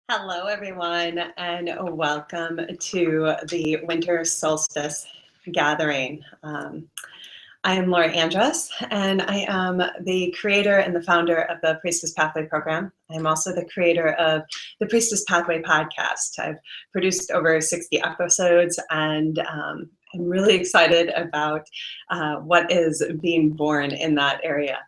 Hello, everyone, and welcome to the Winter Solstice Gathering. I am Laura Andrus, and I am the creator and the founder of the Priestess Pathway program. I'm also the creator of the Priestess Pathway podcast. I've produced over 60 episodes, and I'm really excited about what is being born in that area.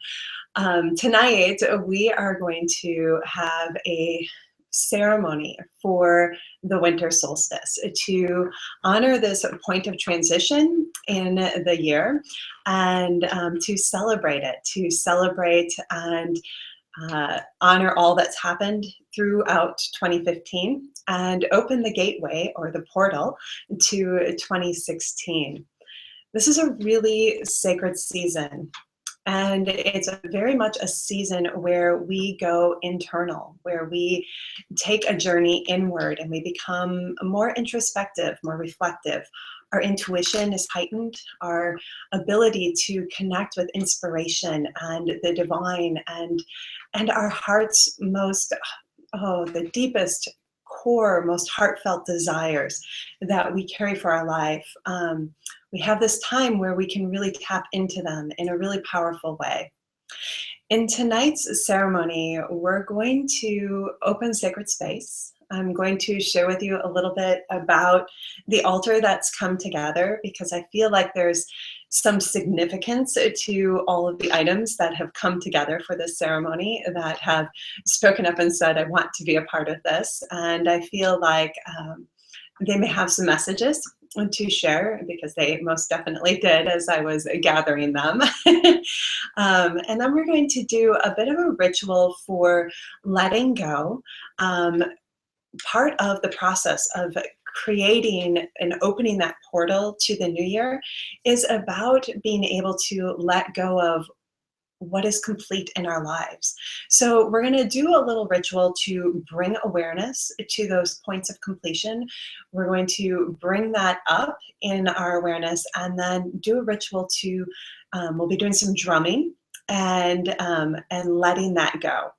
Tonight, we are going to have a ceremony for the winter solstice to honor this point of transition in the year and to celebrate it, and honor all that's happened throughout 2015 and open the gateway or the portal to 2016. This is a really sacred season. And it's very much a season where we go internal, where we take a journey inward and we become more introspective, more reflective. Our intuition is heightened, our ability to connect with inspiration and the divine and our heart's most, the deepest core, most heartfelt desires that we carry for our life. We have this time where we can really tap into them in a really powerful way. In tonight's ceremony, we're going to open sacred space. I'm going to share with you a little bit about the altar that's come together because I feel like there's some significance to all of the items that have come together for this ceremony that have spoken up and said, I want to be a part of this. And I feel like they may have some messages to share because they most definitely did as I was gathering them. And then we're going to do a bit of a ritual for letting go. Part of the process of creating and opening that portal to the new year is about being able to let go of what is complete in our lives. So we're going to do a little ritual to bring awareness to those points of completion. We're going to bring that up in our awareness and then do a ritual to, we'll be doing some drumming and letting that go,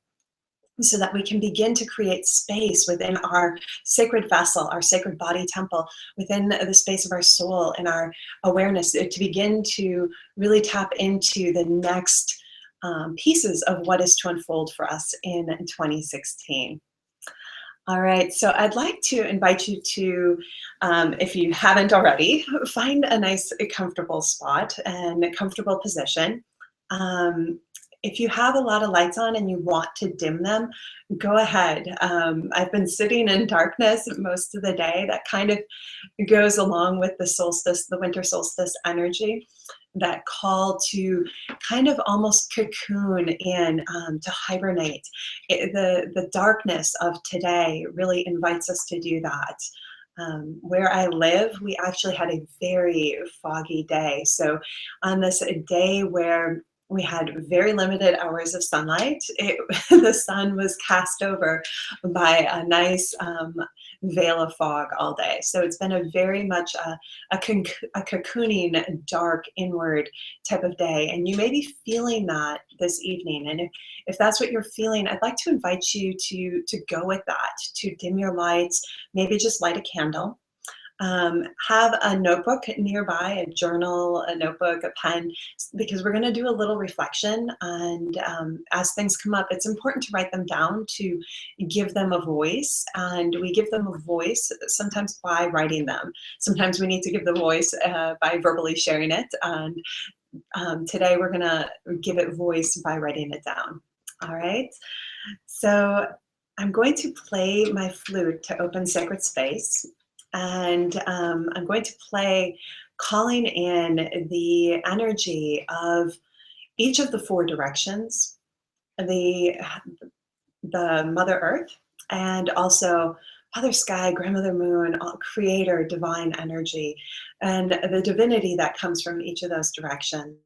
so that we can begin to create space within our sacred vessel, our sacred body temple, within the space of our soul and our awareness to begin to really tap into the next pieces of what is to unfold for us in 2016. All right, so I'd like to invite you to, if you haven't already, find a nice comfortable spot and a comfortable position. If you have a lot of lights on and you want to dim them, go ahead. I've been sitting in darkness most of the day. That kind of goes along with the solstice, the winter solstice energy, that call to kind of almost cocoon in, to hibernate. The darkness of today really invites us to do that. Where I live, we actually had a very foggy day. So on this day where we had very limited hours of sunlight, the sun was cast over by a nice veil of fog all day. So it's been a very much a cocooning, dark, inward type of day. And you may be feeling that this evening. And if that's what you're feeling, I'd like to invite you to go with that, to dim your lights, maybe just light a candle. Have a notebook nearby, a journal, a notebook, a pen, because we're going to do a little reflection. And as things come up, it's important to write them down, to give them a voice. And we give them a voice sometimes by writing them. Sometimes we need to give the voice by verbally sharing it. And today we're going to give it voice by writing it down. All right. So I'm going to play my flute to open sacred space. And I'm going to play calling in the energy of each of the four directions, the Mother Earth, and also Father Sky, Grandmother Moon, Creator, Divine Energy, and the divinity that comes from each of those directions,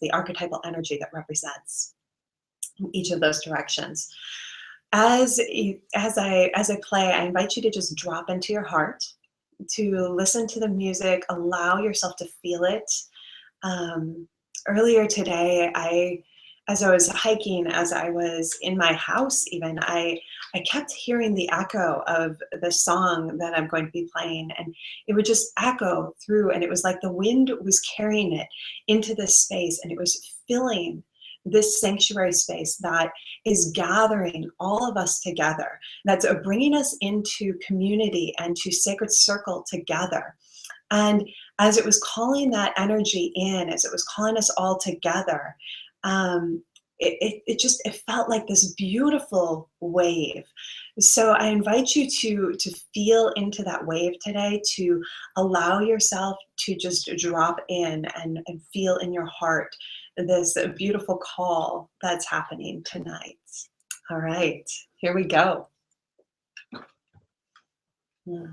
the archetypal energy that represents each of those directions. As I play, I invite you to just drop into your heart, to listen to the music, allow yourself to feel it. Earlier today, as I was hiking, as I was in my house even, I I kept hearing the echo of the song that I'm going to be playing, and it would just echo through, and it was like the wind was carrying it into this space, and it was filling this sanctuary space that is gathering all of us together, that's bringing us into community and to sacred circle together. And as it was calling that energy in, as it was calling us all together, um, it felt like this beautiful wave. So I invite you to feel into that wave today, to allow yourself to just drop in and feel in your heart this beautiful call that's happening tonight. All right, here we go. Hmm.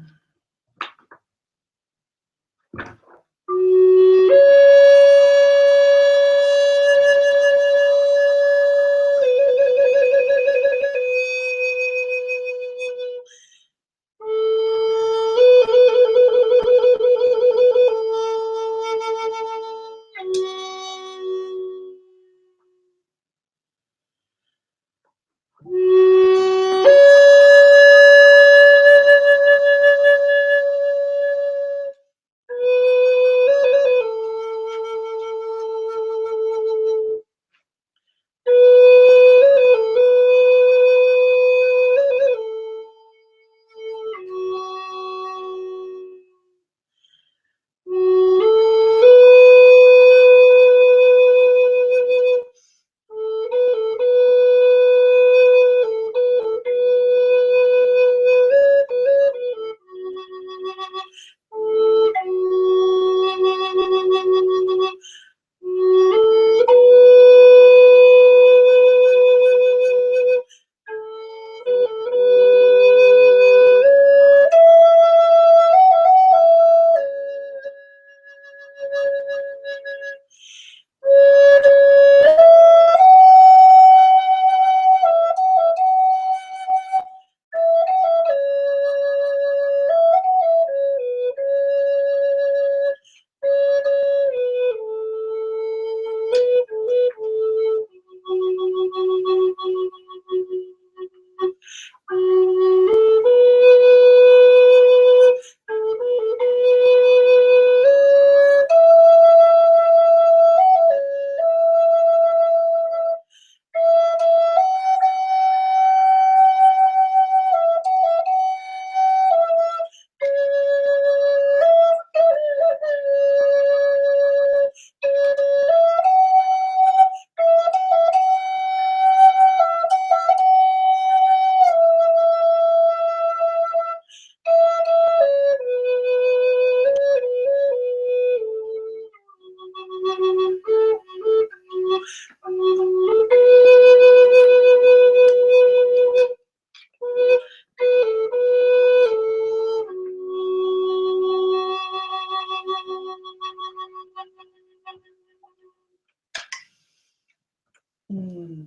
Mm.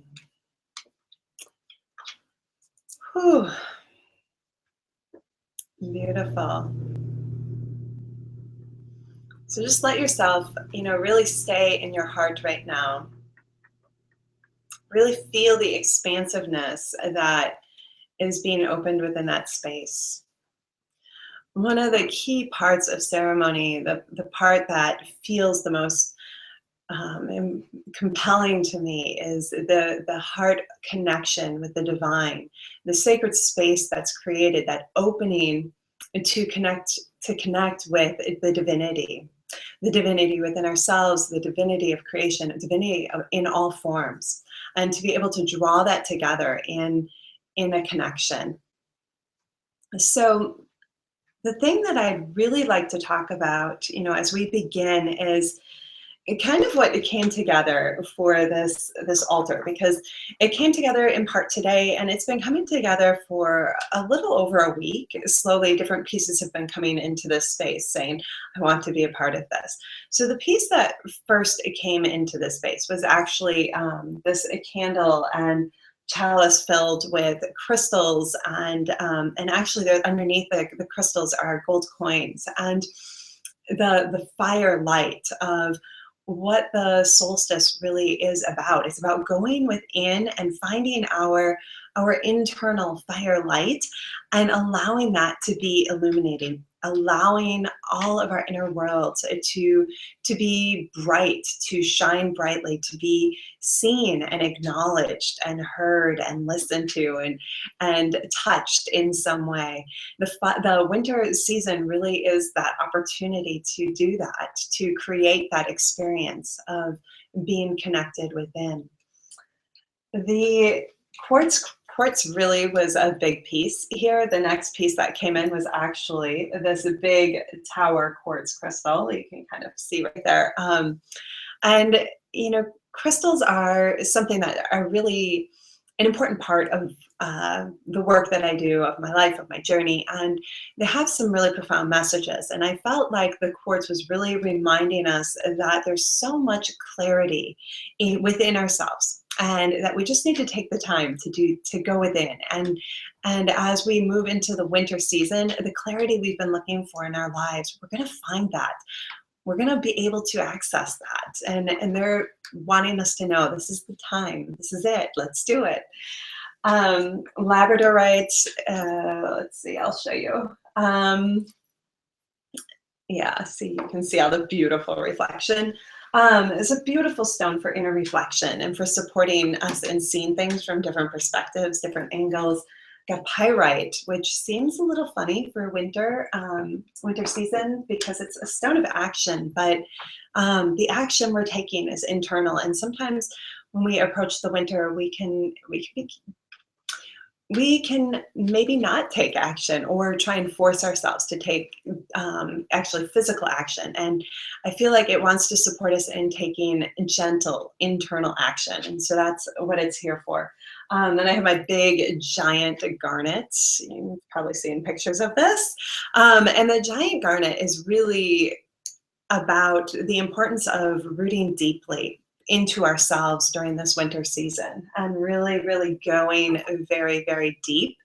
Whew. Beautiful. So just let yourself, really stay in your heart right now. Really feel the expansiveness that is being opened within that space. One of the key parts of ceremony, the part that feels the most compelling to me, is the heart connection with the divine, the sacred space that's created, that opening to connect with the divinity within ourselves, the divinity of creation, divinity in all forms, and to be able to draw that together in a connection. So the thing that I'd really like to talk about, as we begin, is kind of what it came together for this altar, because it came together in part today, and it's been coming together for a little over a week. Slowly different pieces have been coming into this space saying, I want to be a part of this. So the piece that first came into this space was actually this candle and chalice filled with crystals, and actually there underneath the crystals are gold coins, and the fire light of what the solstice really is about. It's about going within and finding our our internal fire light and allowing that to be illuminating, allowing all of our inner worlds to be bright, to shine brightly, to be seen and acknowledged and heard and listened to and touched in some way. The winter season really is that opportunity to do that, to create that experience of being connected within. The quartz really was a big piece here. The next piece that came in was actually this big tower quartz crystal. You can kind of see right there. And crystals are something that are really an important part of the work that I do, of my life, of my journey, and they have some really profound messages. And I felt like the quartz was really reminding us that there's so much clarity within ourselves, and that we just need to take the time to go within. And as we move into the winter season, the clarity we've been looking for in our lives, we're going to find that. We're going to be able to access that. And they're wanting us to know this is the time. This is it. Let's do it. Labradorite, let's see, I'll show you. Yeah, see, you can see all the beautiful reflection. It's a beautiful stone for inner reflection and for supporting us in seeing things from different perspectives, different angles. Got pyrite, which seems a little funny for winter season because it's a stone of action, but the action we're taking is internal. And sometimes when we approach the winter, we can maybe not take action or try and force ourselves to take actually physical action. And I feel like it wants to support us in taking gentle internal action. And so that's what it's here for. Then I have my big giant garnet. You've probably seen pictures of this. And the giant garnet is really about the importance of rooting deeply into ourselves during this winter season and really, really going very, very deep.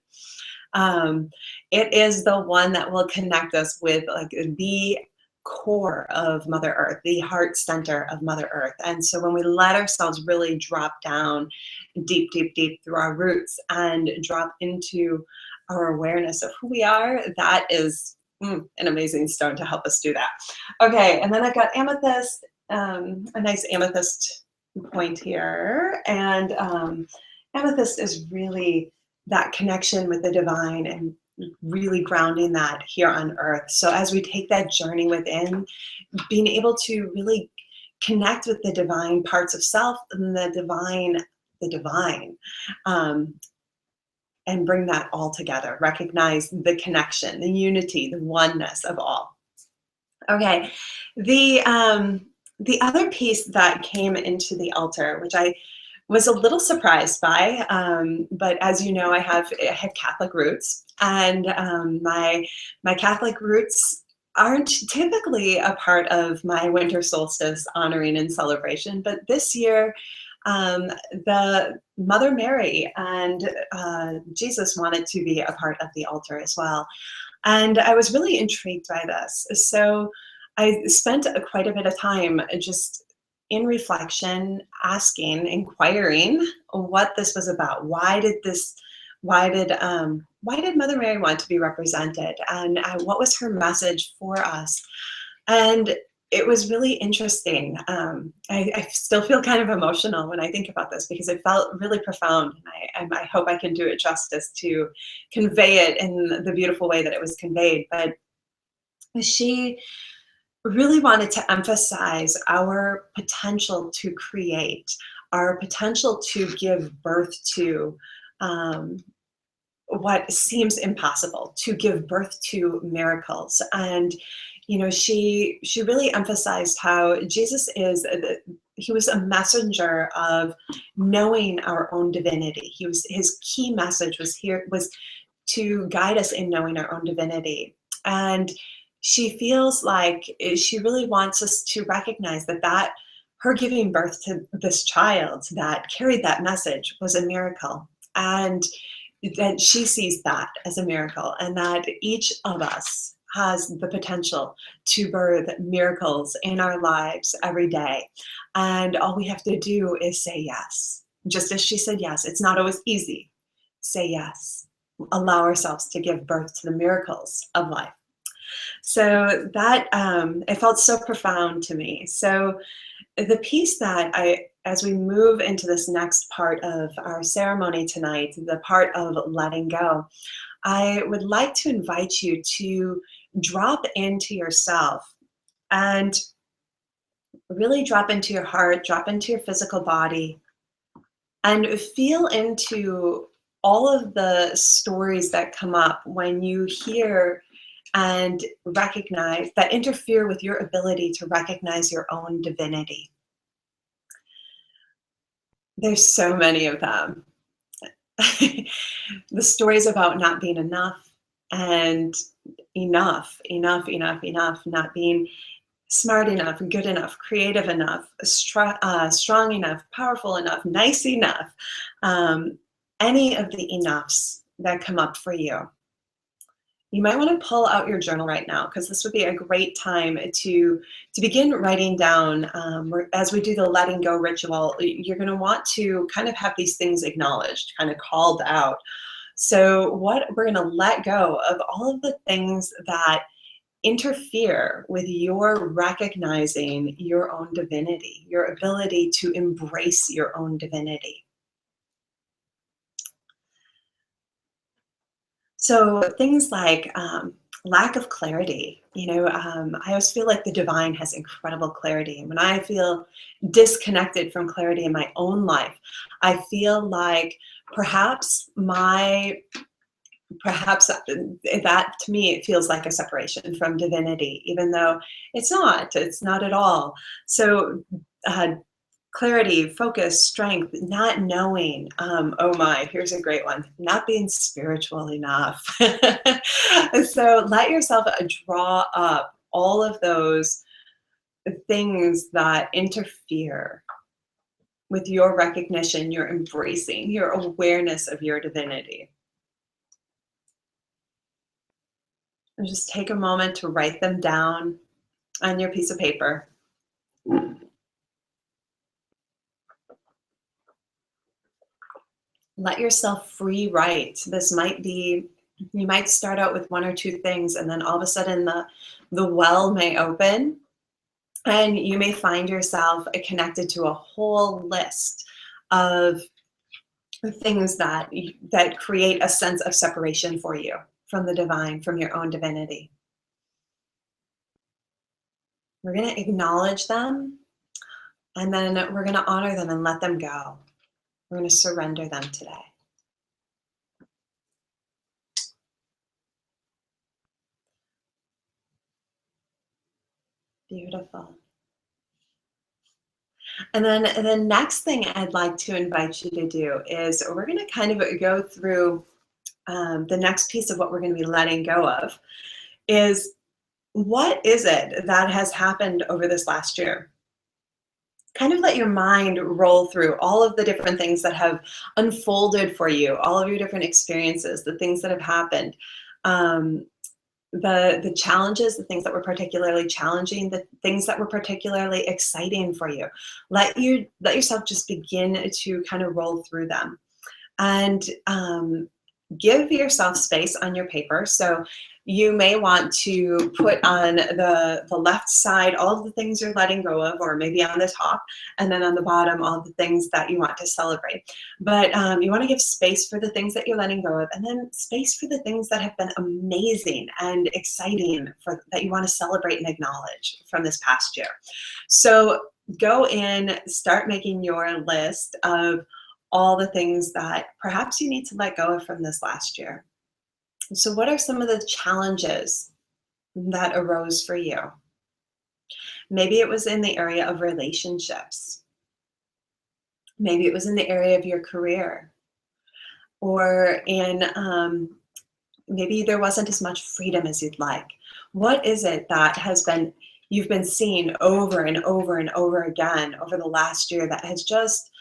It is the one that will connect us with like the core of Mother Earth, the heart center of Mother Earth. And so when we let ourselves really drop down deep, deep, deep through our roots and drop into our awareness of who we are, that is an amazing stone to help us do that. Okay, and then I've got amethyst, a nice amethyst point here. And amethyst is really that connection with the divine and really grounding that here on earth. So as we take that journey within, being able to really connect with the divine parts of self and the divine, and bring that all together, recognize the connection, the unity, the oneness of all. Okay, the other piece that came into the altar, which I was a little surprised by, but as you know, I have Catholic roots, and my Catholic roots aren't typically a part of my winter solstice honoring and celebration, but this year, the Mother Mary and Jesus wanted to be a part of the altar as well. And I was really intrigued by this. So I spent quite a bit of time just in reflection, asking, inquiring what this was about. Why did Mother Mary want to be represented? And what was her message for us? And it was really interesting. I still feel kind of emotional when I think about this because it felt really profound, and I hope I can do it justice to convey it in the beautiful way that it was conveyed. But she really wanted to emphasize our potential to create, our potential to give birth to what seems impossible, to give birth to miracles. And she really emphasized how Jesus he was a messenger of knowing our own divinity. His key message was to guide us in knowing our own divinity. And she feels like she really wants us to recognize that her giving birth to this child that carried that message was a miracle. And that she sees that as a miracle, and that each of us has the potential to birth miracles in our lives every day. And all we have to do is say yes. Just as she said yes, it's not always easy. say yes, allow ourselves to give birth to the miracles of life. So that it felt so profound to me. So the piece that as we move into this next part of our ceremony tonight, the part of letting go, I would like to invite you to drop into yourself and really drop into your heart, drop into your physical body, and feel into all of the stories that come up when you hear and recognize that interfere with your ability to recognize your own divinity. There's so many of them. The stories about not being enough and enough, not being smart enough, good enough, creative enough, strong enough, powerful enough, nice enough, any of the enoughs that come up for you. You might want to pull out your journal right now, because this would be a great time to begin writing down. As we do the letting go ritual, you're going to want to kind of have these things acknowledged, kind of called out. So what we're going to let go of all of the things that interfere with your recognizing your own divinity, your ability to embrace your own divinity. So things like lack of clarity. I always feel like the divine has incredible clarity. And when I feel disconnected from clarity in my own life, I feel like perhaps that to me, it feels like a separation from divinity, even though it's not at all. So clarity, focus, strength, not knowing. Oh my, here's a great one. Not being spiritual enough. So let yourself draw up all of those things that interfere with your recognition, your embracing, your awareness of your divinity. And just take a moment to write them down on your piece of paper. Let yourself free write. This might be, you might start out with one or two things, and then all of a sudden the well may open, and you may find yourself connected to a whole list of things that create a sense of separation for you from the divine, from your own divinity. We're going to acknowledge them, and then we're going to honor them and let them go. We're going to surrender them today. Beautiful. And then the next thing I'd like to invite you to do is we're going to kind of go through the next piece of what we're going to be letting go of is, what is it that has happened over this last year? Kind of let your mind roll through all of the different things that have unfolded for you, all of your different experiences, the things that have happened, the challenges, the things that were particularly challenging, the things that were particularly exciting for you. Let yourself just begin to kind of roll through them, and give yourself space on your paper. So you may want to put on the left side all of the things you're letting go of, or maybe on the top, and then on the bottom all the things that you want to celebrate. But you want to give space for the things that you're letting go of, and then space for the things that have been amazing and exciting that you want to celebrate and acknowledge from this past year. So go in, start making your list of all the things that perhaps you need to let go of from this last year. So what are some of the challenges that arose for you? Maybe it was in the area of relationships. Maybe it was in the area of your career, or in maybe there wasn't as much freedom as you'd like. What is it that you've been seeing over and over and over again over the last year that has just,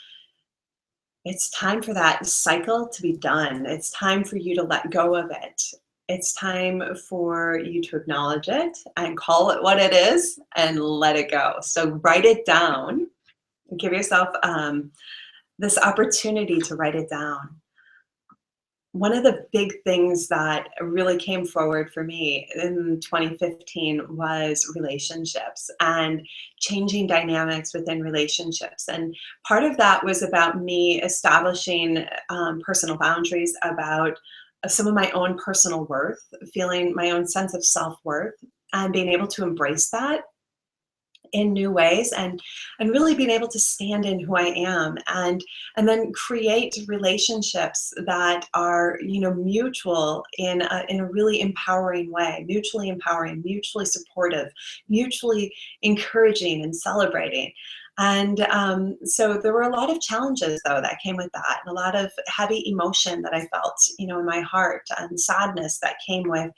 it's time for that cycle to be done. It's time for you to let go of it. It's time for you to acknowledge it and call it what it is and let it go. So write it down. Give yourself this opportunity to write it down. one of the big things that really came forward for me in 2015 was relationships and changing dynamics within relationships. And part of that was about me establishing personal boundaries about some of my own personal worth, feeling my own sense of self-worth, and being able to embrace that in new ways, and really being able to stand in who I am, and then create relationships that are, you know, mutual in a really empowering way, mutually empowering, mutually supportive, mutually encouraging and celebrating. And so there were a lot of challenges though that came with that, and a lot of heavy emotion that I felt, you know, in my heart, and sadness that came with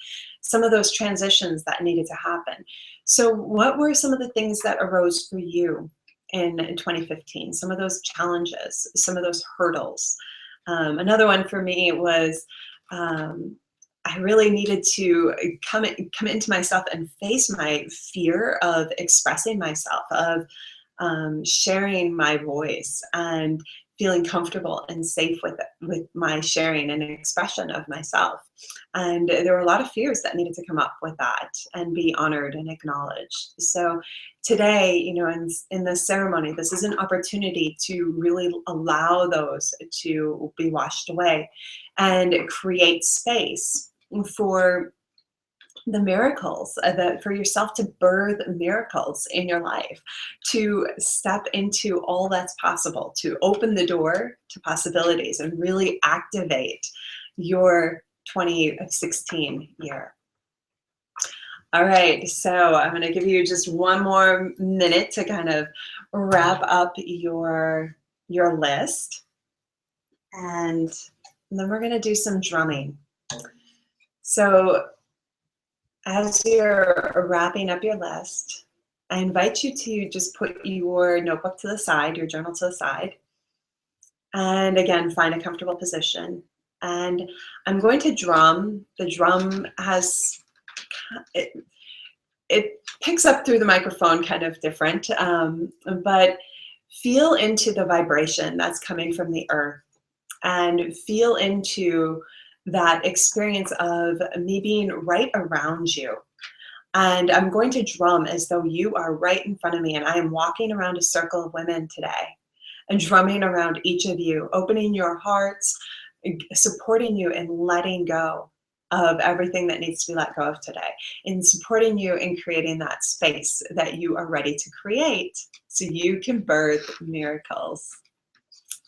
some of those transitions that needed to happen. So what were some of the things that arose for you in 2015? Some of those challenges, some of those hurdles. Another one for me was I really needed to come into myself and face my fear of expressing myself, of sharing my voice, and feeling comfortable and safe with my sharing and expression of myself. And there were a lot of fears that needed to come up with that and be honored and acknowledged. So today, you know, in this ceremony, this is an opportunity to really allow those to be washed away and create space for the miracles, that for yourself to birth miracles in your life, to step into all that's possible, to open the door to possibilities and really activate your 2016 year. All right, so I'm going to give you just one more minute to kind of wrap up your list, and then we're going to do some drumming. So as you're wrapping up your list, I invite you to just put your notebook to the side, your journal to the side, and again, find a comfortable position. And I'm going to drum. The drum has, it picks up through the microphone kind of different, but feel into the vibration that's coming from the earth, and feel into that experience of me being right around you. And I'm going to drum as though you are right in front of me, and I am walking around a circle of women today and drumming around each of you, opening your hearts, supporting you in letting go of everything that needs to be let go of today, in supporting you in creating that space that you are ready to create so you can birth miracles.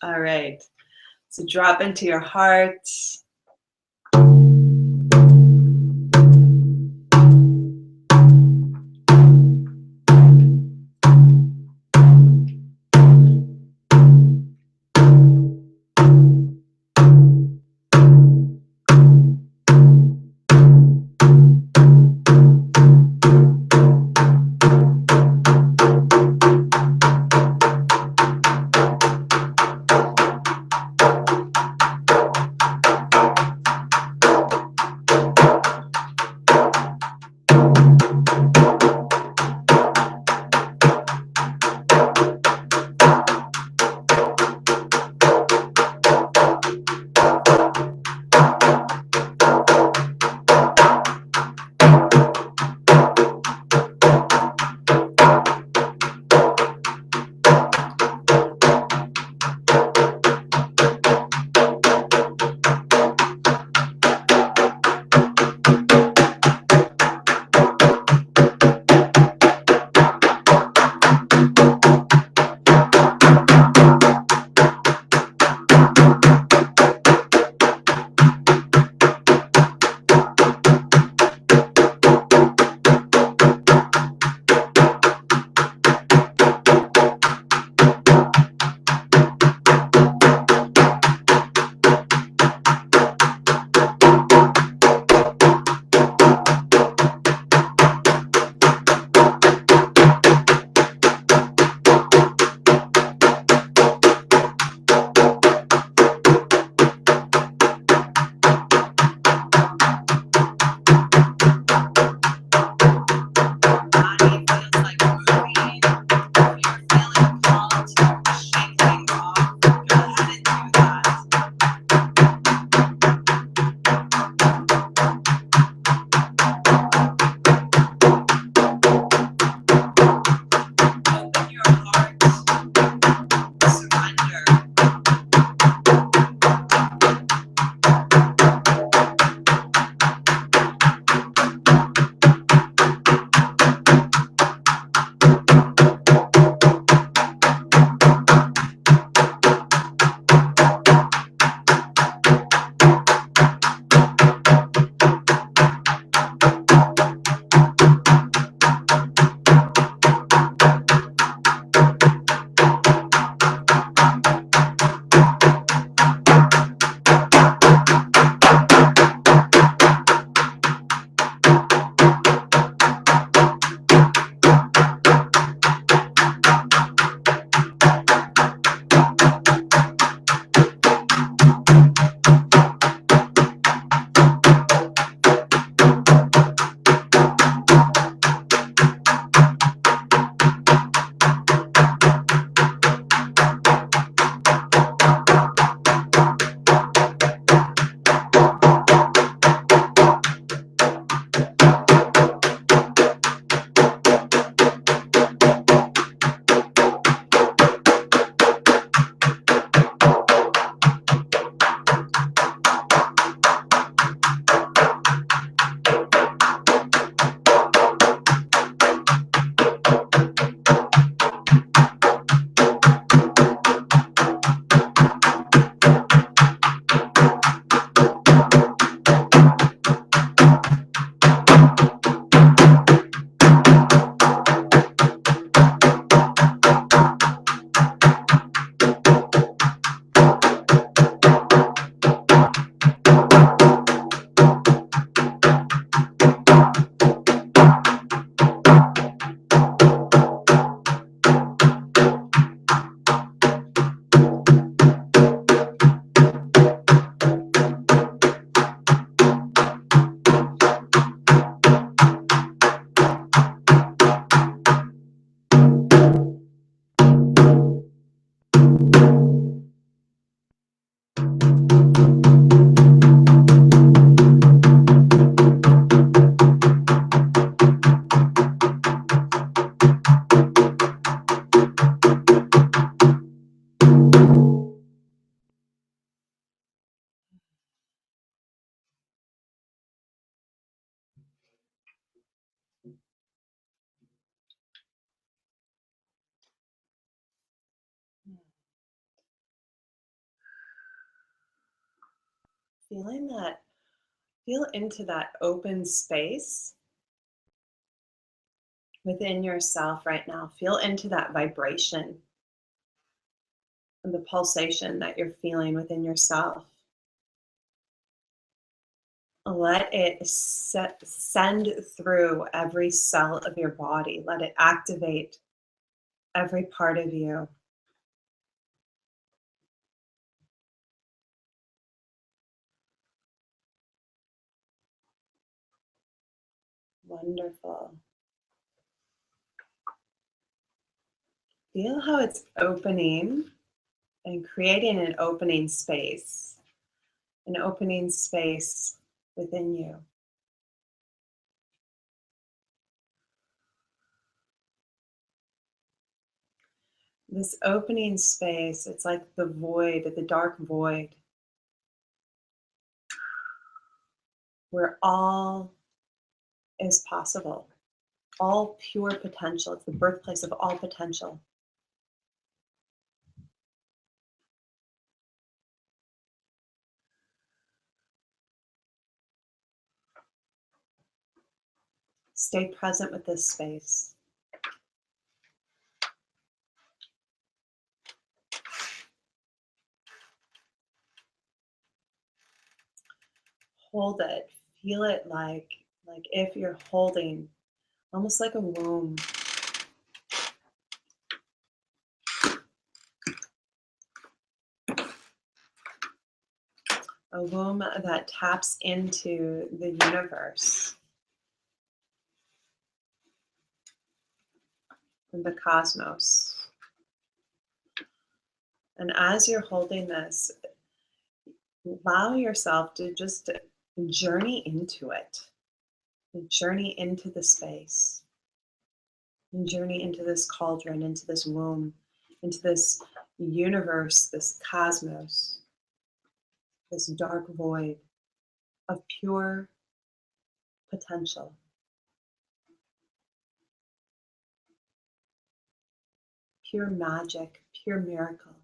All right, so drop into your heart. feeling that, feel into that open space within yourself right now. Feel into that vibration and the pulsation that you're feeling within yourself. Let it send through every cell of your body. Let it activate every part of you. Wonderful. Feel how it's opening and creating an opening space within you. This opening space, it's like the void, the dark void, where all is possible, all pure potential. It's the birthplace of all potential. Stay present with this space. Hold it. Feel it like if you're holding almost like a womb. A womb that taps into the universe and the cosmos. And as you're holding this, allow yourself to just journey into it, journey into the space, and journey into this cauldron, into this womb, into this universe, this cosmos, this dark void of pure potential. Pure magic, pure miracle.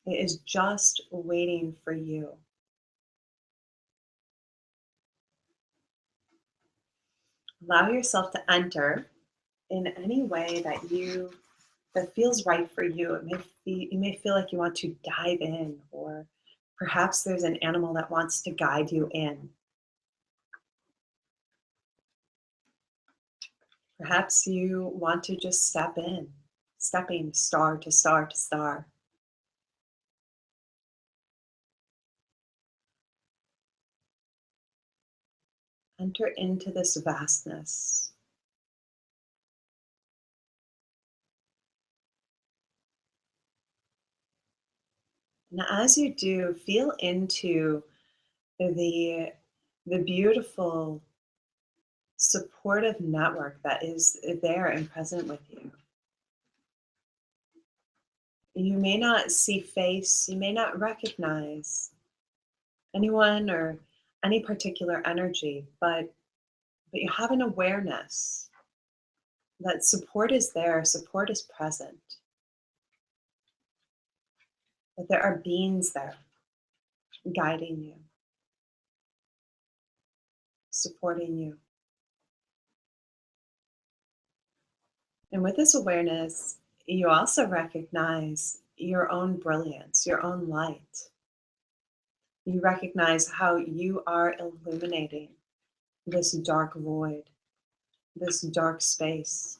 It is just waiting for you. Allow yourself to enter in any way that feels right for you. You may feel like you want to dive in, or perhaps there's an animal that wants to guide you in. Perhaps you want to just step in, stepping star to star to star. Enter into this vastness. And as you do, feel into the the beautiful supportive network that is there and present with you. You may not see face, you may not recognize anyone or any particular energy, but you have an awareness that support is there, support is present, that there are beings there guiding you, supporting you. And with this awareness, you also recognize your own brilliance, your own light. You recognize how you are illuminating this dark void, this dark space.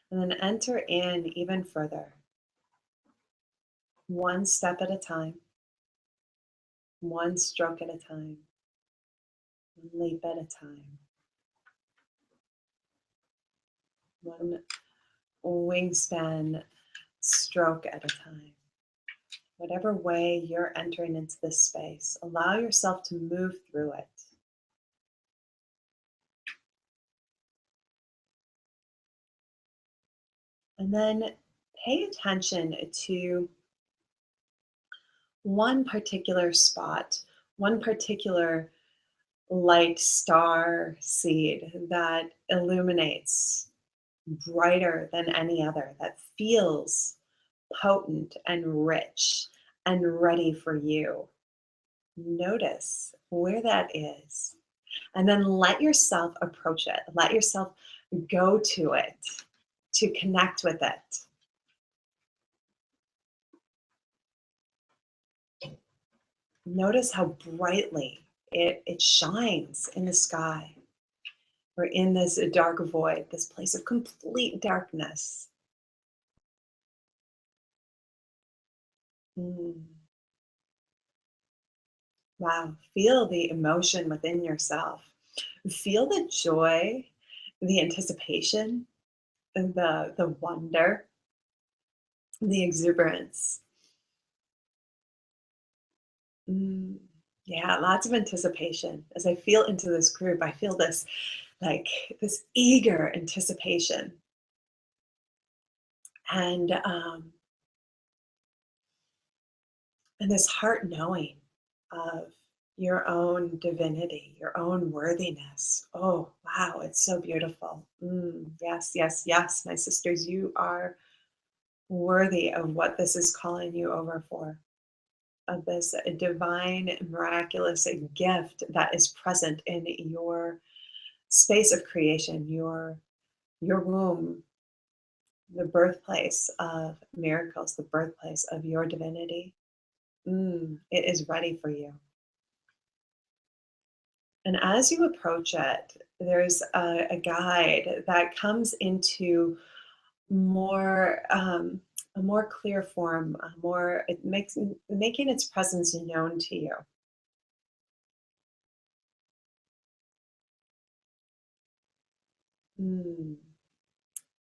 And then enter in even further, one step at a time, one stroke at a time, one leap at a time, one wingspan stroke at a time. Whatever way you're entering into this space, allow yourself to move through it. And then pay attention to one particular spot, one particular light star seed that illuminates brighter than any other, that feels potent and rich and ready for you. Notice where that is. And then let yourself approach it. Let yourself go to it to connect with it. Notice how brightly it shines in the sky or in this dark void, this place of complete darkness. Mm. Wow. Feel the emotion within yourself. Feel the joy, the anticipation, and the wonder, the exuberance. Mm. Yeah, lots of anticipation. As I feel into this group, I feel this like this eager anticipation and and this heart knowing of your own divinity, your own worthiness. Oh, wow, it's so beautiful. Yes, yes, yes, my sisters, you are worthy of what this is calling you over for, of this divine, miraculous gift that is present in your space of creation, your womb, the birthplace of miracles, the birthplace of your divinity. It is ready for you. And as you approach it, there's a guide that comes into more a more clear form, a more it makes making its presence known to you. Mm.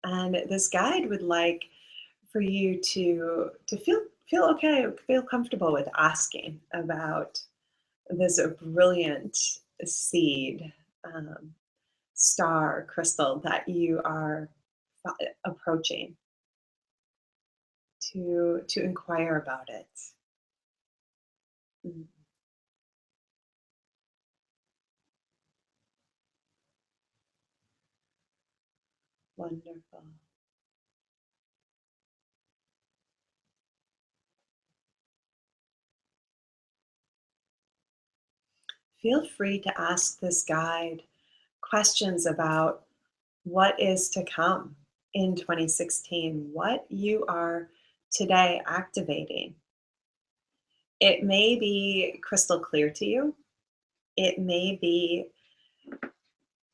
And this guide would like for you to feel okay, feel comfortable with asking about this brilliant seed, um, star crystal that you are approaching to inquire about it. Mm, wonderful. Feel free to ask this guide questions about what is to come in 2016, what you are today activating. It may be crystal clear to you. It may be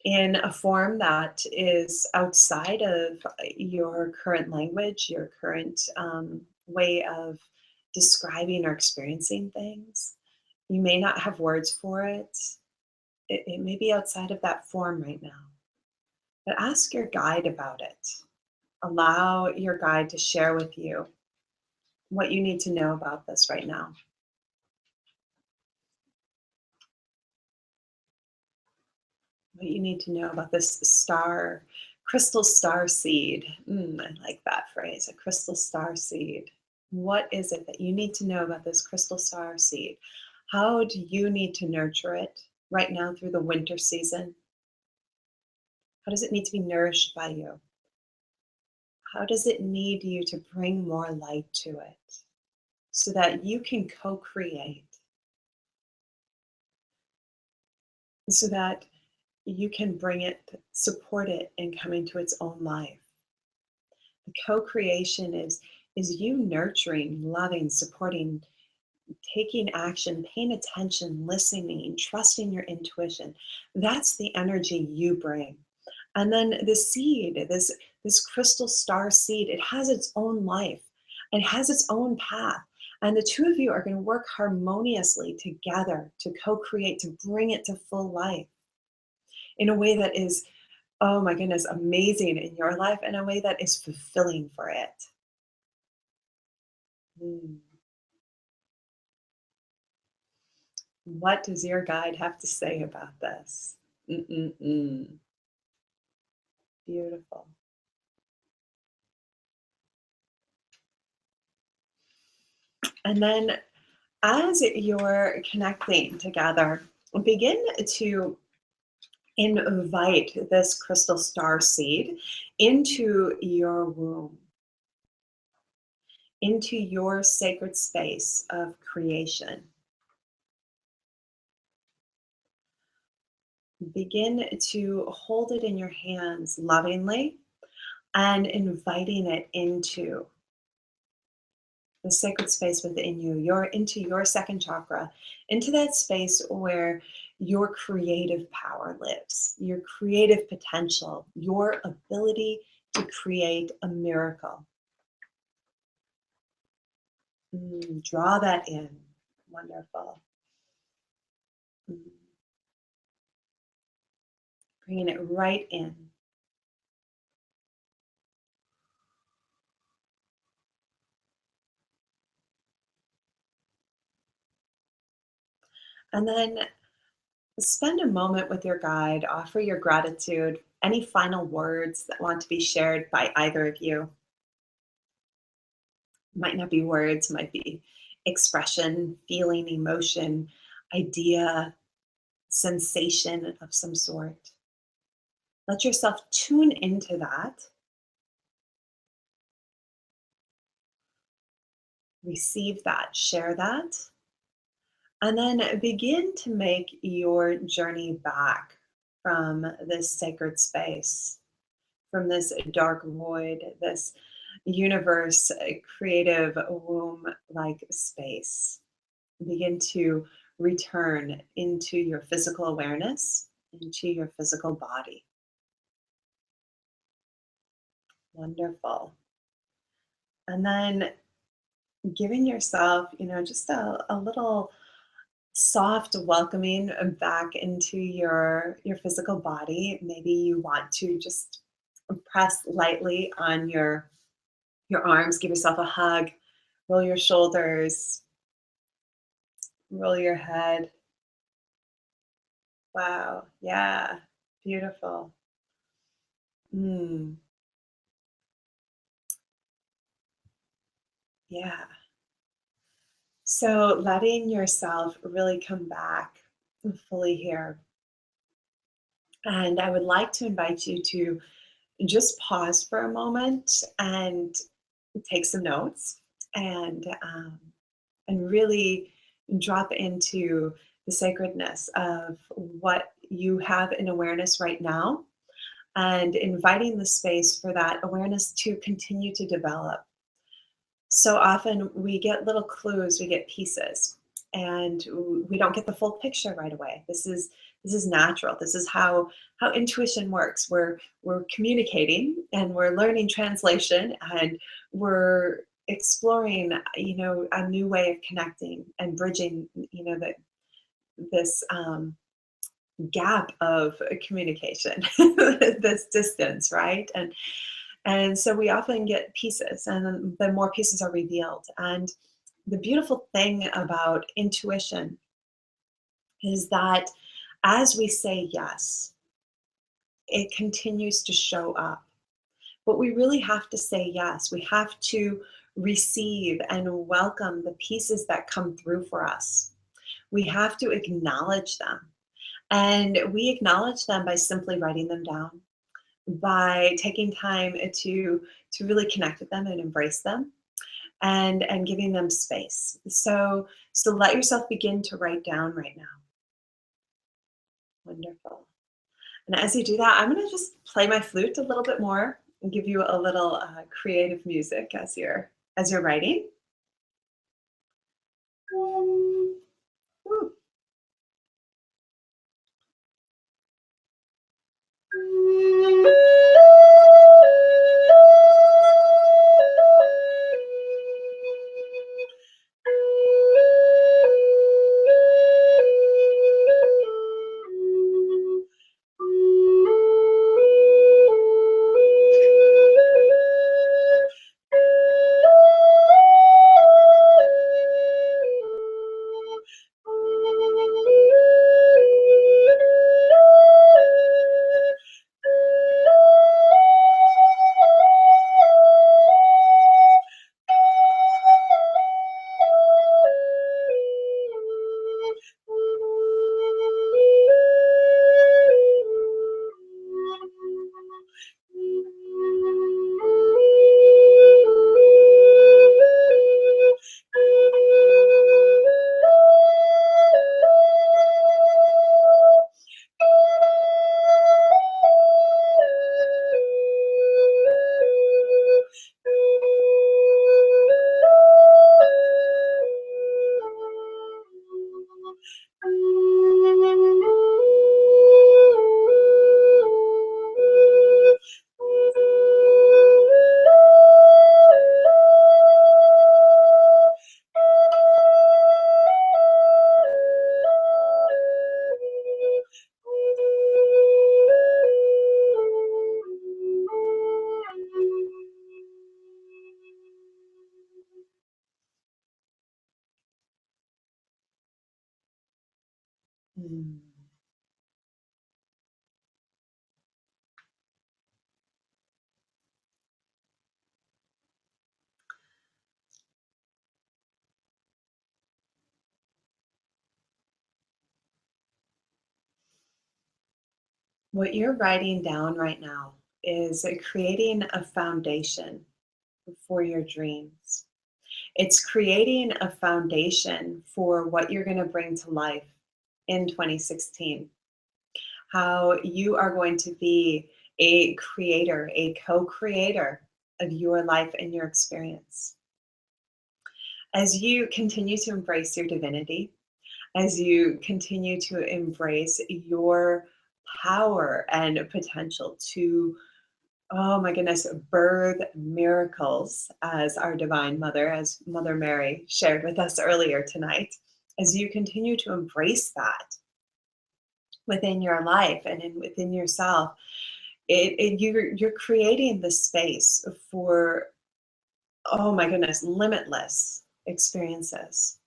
in a form that is outside of your current language, your current way of describing or experiencing things. You may not have words for it. It may be outside of that form right now. But ask your guide about it. Allow your guide to share with you what you need to know about this right now. What you need to know about this star, crystal star seed. I like that phrase, a crystal star seed. What is it that you need to know about this crystal star seed? How do you need to nurture it right now through the winter season? How does it need to be nourished by you? How does it need you to bring more light to it so that you can co create, so that you can bring it, support it in coming to its own life? The co-creation is you nurturing, loving, supporting, taking action, paying attention, listening, trusting your intuition. That's the energy you bring. And then the seed, this crystal star seed, it has its own life and has its own path. And the two of you are going to work harmoniously together to co-create, to bring it to full life in a way that is, oh my goodness, amazing in your life, in a way that is fulfilling for it. Mm. What does your guide have to say about this? Mm-mm-mm. Beautiful. And then as you're connecting together, begin to Invite this crystal star seed into your womb, into your sacred space of creation. Begin to hold it in your hands lovingly and inviting it into the sacred space within you, into your second chakra, into that space where your creative power lives, your creative potential, your ability to create a miracle. Draw that in. Wonderful. Mm, Bringing it right in. And then spend a moment with your guide, offer your gratitude, any final words that want to be shared by either of you. Might not be words, might be expression, feeling, emotion, idea, sensation of some sort. Let yourself tune into that, receive that, share that, and then begin to make your journey back from this sacred space, from this dark void, this universe, creative womb like space. Begin to return into your physical awareness, into your physical body. Wonderful. And then giving yourself, just a little soft welcoming back into your physical body. Maybe you want to just press lightly on your arms, give yourself a hug, roll your shoulders, roll your head. Wow. Yeah. Beautiful. Mm, yeah. So letting yourself really come back fully here. And I would like to invite you to just pause for a moment and take some notes and really drop into the sacredness of what you have in awareness right now and inviting the space for that awareness to continue to develop. So often we get little clues, we get pieces, and we don't get the full picture right away. This is natural. This is how intuition works. We're communicating and we're learning translation and we're exploring, a new way of connecting and bridging, that this gap of communication, this distance, right? And so we often get pieces, and then more pieces are revealed. And the beautiful thing about intuition is that as we say yes, it continues to show up. But we really have to say yes. We have to receive and welcome the pieces that come through for us. We have to acknowledge them. And we acknowledge them by simply writing them down, by taking time to really connect with them and embrace them and giving them space. So let yourself begin to write down right now. Wonderful. And as you do that, I'm going to just play my flute a little bit more and give you a little creative music as you're writing. Woo. Mm. What you're writing down right now is creating a foundation for your dreams. It's creating a foundation for what you're going to bring to life in 2016. How you are going to be a creator, a co creator of your life and your experience. As you continue to embrace your divinity, as you continue to embrace your power and potential to, oh my goodness, birth miracles, as our Divine Mother, as Mother Mary shared with us earlier tonight, as you continue to embrace that within your life and within yourself, you're creating the space for, oh my goodness, limitless experiences.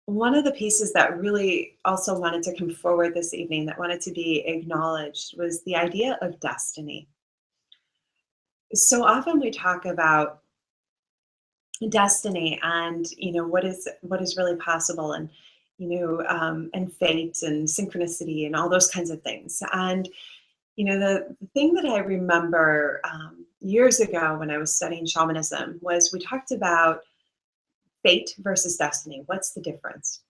One of the pieces that really also wanted to come forward this evening, that wanted to be acknowledged, was the idea of destiny. So often we talk about destiny and, what is really possible, and and fate and synchronicity and all those kinds of things. And the thing that I remember years ago when I was studying shamanism was we talked about fate versus destiny. What's the difference?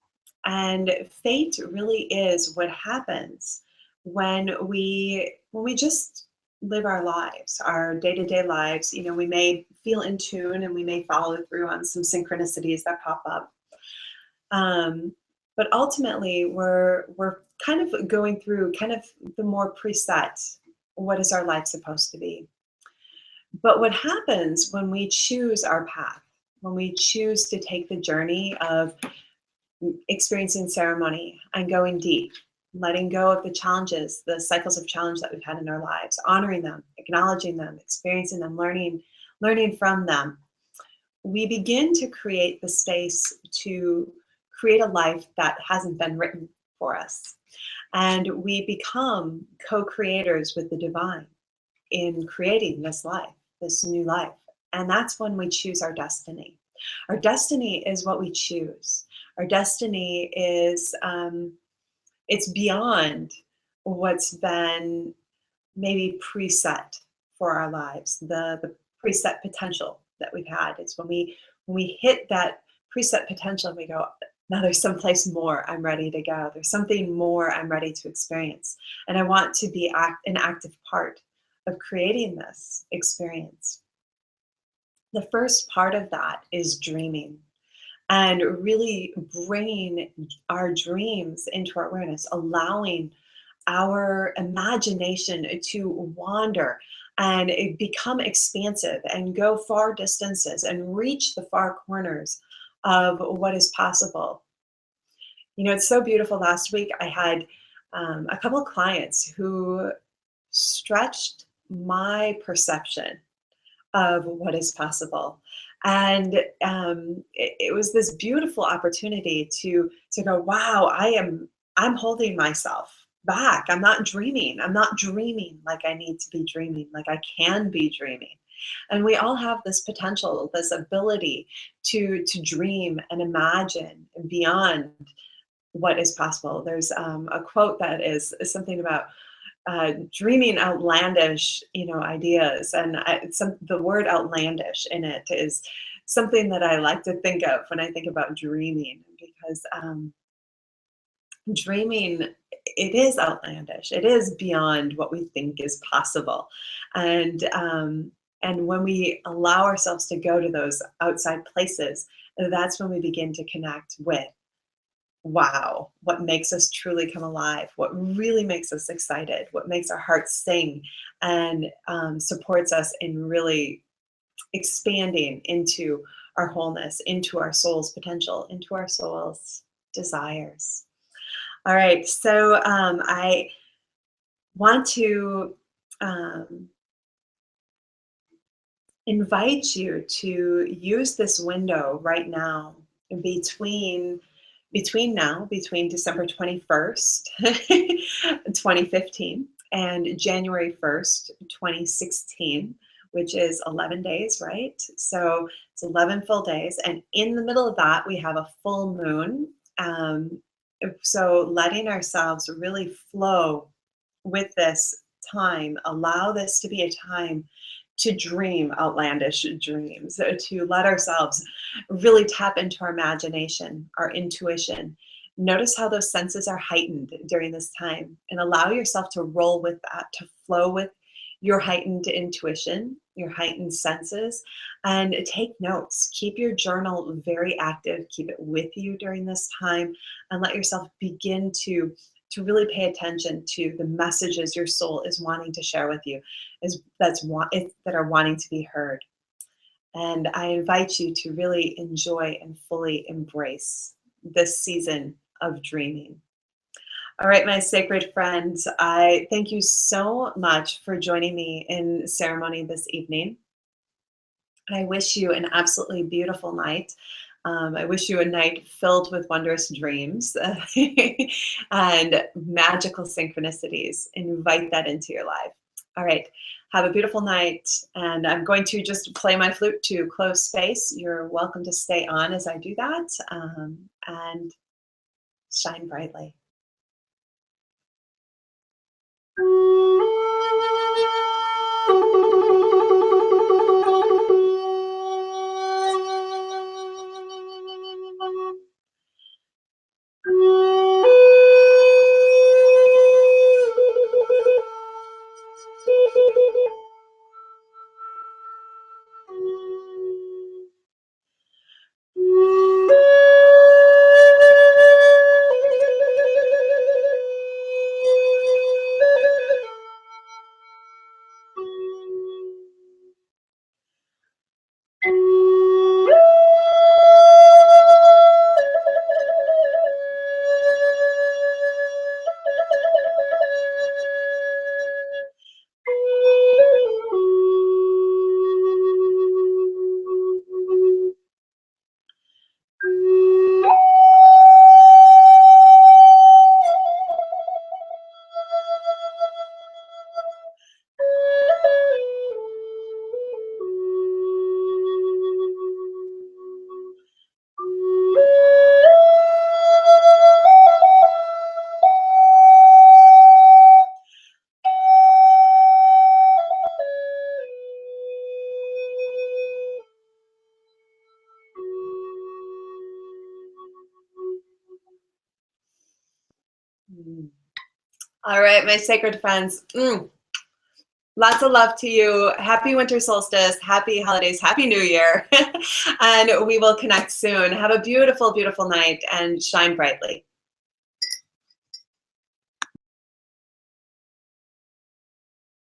And fate really is what happens when we just live our lives, our day-to-day lives. We may feel in tune and we may follow through on some synchronicities that pop up. Um, but ultimately, we're kind of going through kind of the more preset. What is our life supposed to be? But what happens when we choose our path, when we choose to take the journey of experiencing ceremony and going deep, letting go of the challenges, the cycles of challenge that we've had in our lives, honoring them, acknowledging them, experiencing them, learning from them, we begin to create the space to create a life that hasn't been written for us. And we become co-creators with the divine in creating this life, this new life. And that's when we choose our destiny. Our destiny is what we choose. Our destiny is, it's beyond what's been maybe preset for our lives, the preset potential that we've had. It's when we hit that preset potential, we go, now there's someplace more I'm ready to go. There's something more I'm ready to experience. And I want to be an active part of creating this experience. The first part of that is dreaming, and really bringing our dreams into our awareness, allowing our imagination to wander and become expansive and go far distances and reach the far corners of what is possible. It's so beautiful. Last week, I had a couple clients who stretched my perception of what is possible. And it was this beautiful opportunity to go, wow, I'm holding myself back. I'm not dreaming. I'm not dreaming like I need to be dreaming, like I can be dreaming. And we all have this potential, this ability to dream and imagine beyond what is possible. There's a quote that is something about dreaming outlandish, ideas, and the word outlandish in it is something that I like to think of when I think about dreaming, because dreaming, it is outlandish. It is beyond what we think is possible, and when we allow ourselves to go to those outside places, that's when we begin to connect with, wow, what makes us truly come alive, what really makes us excited, what makes our hearts sing, and supports us in really expanding into our wholeness, into our soul's potential, into our soul's desires. All right, so I want to um, invite you to use this window right now between between December 21st, 2015, and January 1st, 2016, which is 11 days, right? So it's 11 full days. And in the middle of that, we have a full moon. Um, so letting ourselves really flow with this time, allow this to be a time to dream outlandish dreams, to let ourselves really tap into our imagination, our intuition. Notice how those senses are heightened during this time and allow yourself to roll with that, to flow with your heightened intuition, your heightened senses, and take notes. Keep your journal very active, keep it with you during this time, and let yourself begin to really pay attention to the messages your soul is wanting to share with you, that are wanting to be heard. And I invite you to really enjoy and fully embrace this season of dreaming. All right, my sacred friends, I thank you so much for joining me in ceremony this evening. I wish you an absolutely beautiful night. I wish you a night filled with wondrous dreams and magical synchronicities. Invite that into your life. All right. Have a beautiful night. And I'm going to just play my flute to close space. You're welcome to stay on as I do that, and shine brightly. All right, my sacred friends. Lots of love to you. Happy winter solstice, happy holidays, happy new year. And we will connect soon. Have a beautiful, beautiful night and shine brightly.